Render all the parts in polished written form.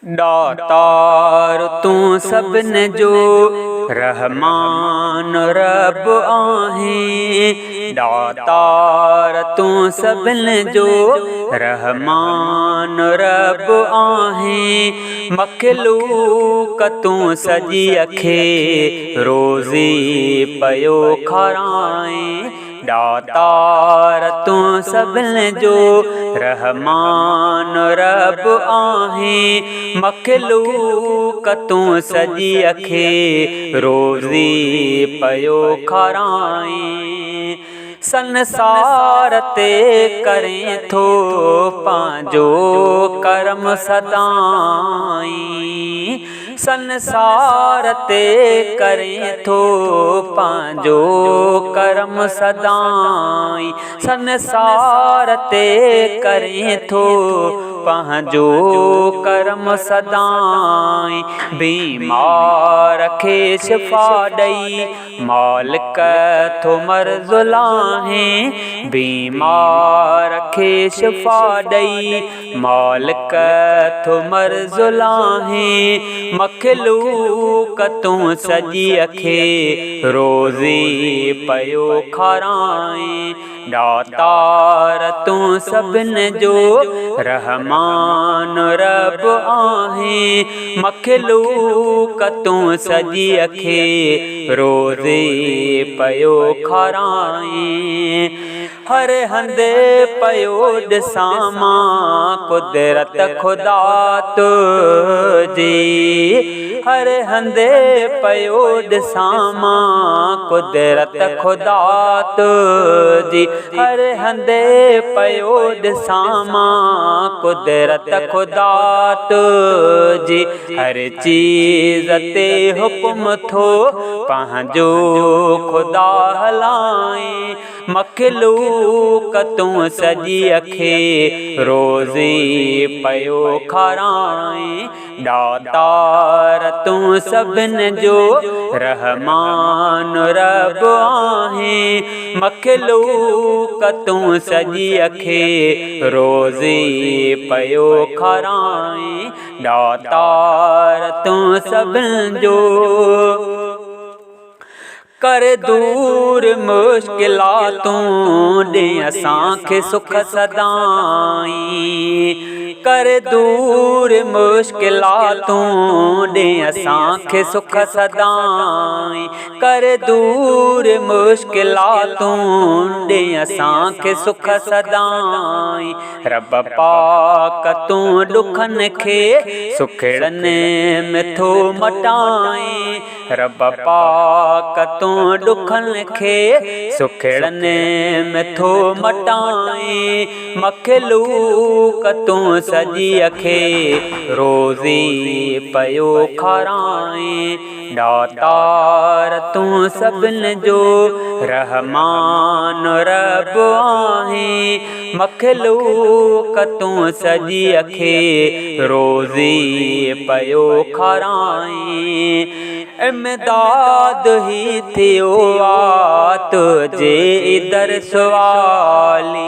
दातार तू सबन जो रहमान रब आहे। दातार तू सबन जो रहमान रब आहे। मखलूक तू सजी अखे रोज़ी पयो खाराए। दातार तू सबन जो रहमान रब आहे। मखलूक तू सजी अखे रोज़ी पयो खाराए। संसार ते करें थो पांजो करम सदाई। संसार ते करें थो पांजो करम सदाई। संसार ते करें थो पांजो करम सदाई। बीमार खे शिफ़ा ॾई मालिक थो मर्ज़ लाहे। बीमार खे शिफ़ा ॾई मालिक थो मर्ज़ लाहे। मखलूक तू सजी अखे रोज़ी पयो खाराए। दातार तू सबन जो रहमान रब आहे। मखलूक तू सजी अखे रोज़ी पयो खाराए। हर हंधे पयो ॾिसां मां कुदरत ख़ुदा तुझी। हर हंधे पयो ॾिसां मां कुदरत ख़ुदा तुझी। हर हंधे पयो ॾिसां मां कुदरत ख़ुदा तुझी। हर चीज़ ते हुकुम थो पंहिंजो ख़ुदा हलाए। मखलूक तू सजी अखे रोज़ी पयो खाराए। दातार तू सबन जो रहमान रब आहे। मखलूक तू सजी अखे रोज़ी पयो खाराए। दातार तू सबन जो कर दूर मुश्किलातूं ॾे असांखे सुख सदाई। कर दूर मुश्किलातूं ॾे असांखे सुख सदाई। कर दूर मुश्किलातूं ॾे असांखे सुख सदाई। रब पाक तू ॾुखनि खे सुखड़नि में थो मटाए। रब पाक तू ॾुखनि खे सुखड़नि में थो मटाए। मखलूक तू सजी अखे रोज़ी पयो खाराए। दातार तू सबन जो रहमान रब आहे। मखलूक तू सजी अखे रोज़ी पयो खाराए। इमदाद ही थियो आ तुझे दर सवाली।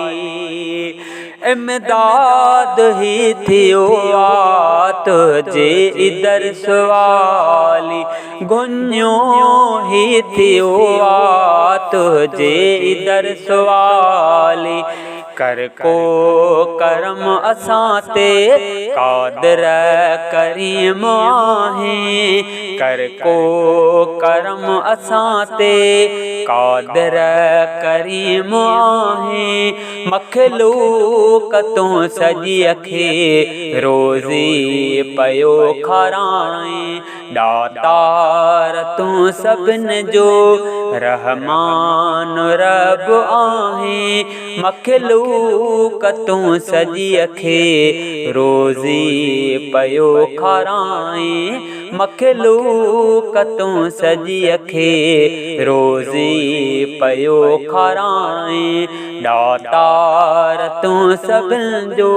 इमदाद ही थियो आ तुझे दर सवाली। गुन्यो ही थियो आ तुझे दर सवाली। कर को करम असां ते कादिर करीम आहे। कर को करम असां ते कादिर करीम आहे। मखलूक तू सजी अखे रोज़ी पयो खाराए। दातार तू सबन जो रहमान रब आहे। मखलूक तू सजी अखे रोज़ी पयो खाराए। मखलूक तू सजी अखे रोज़ी पयो खाराए। दातार तू सबन जो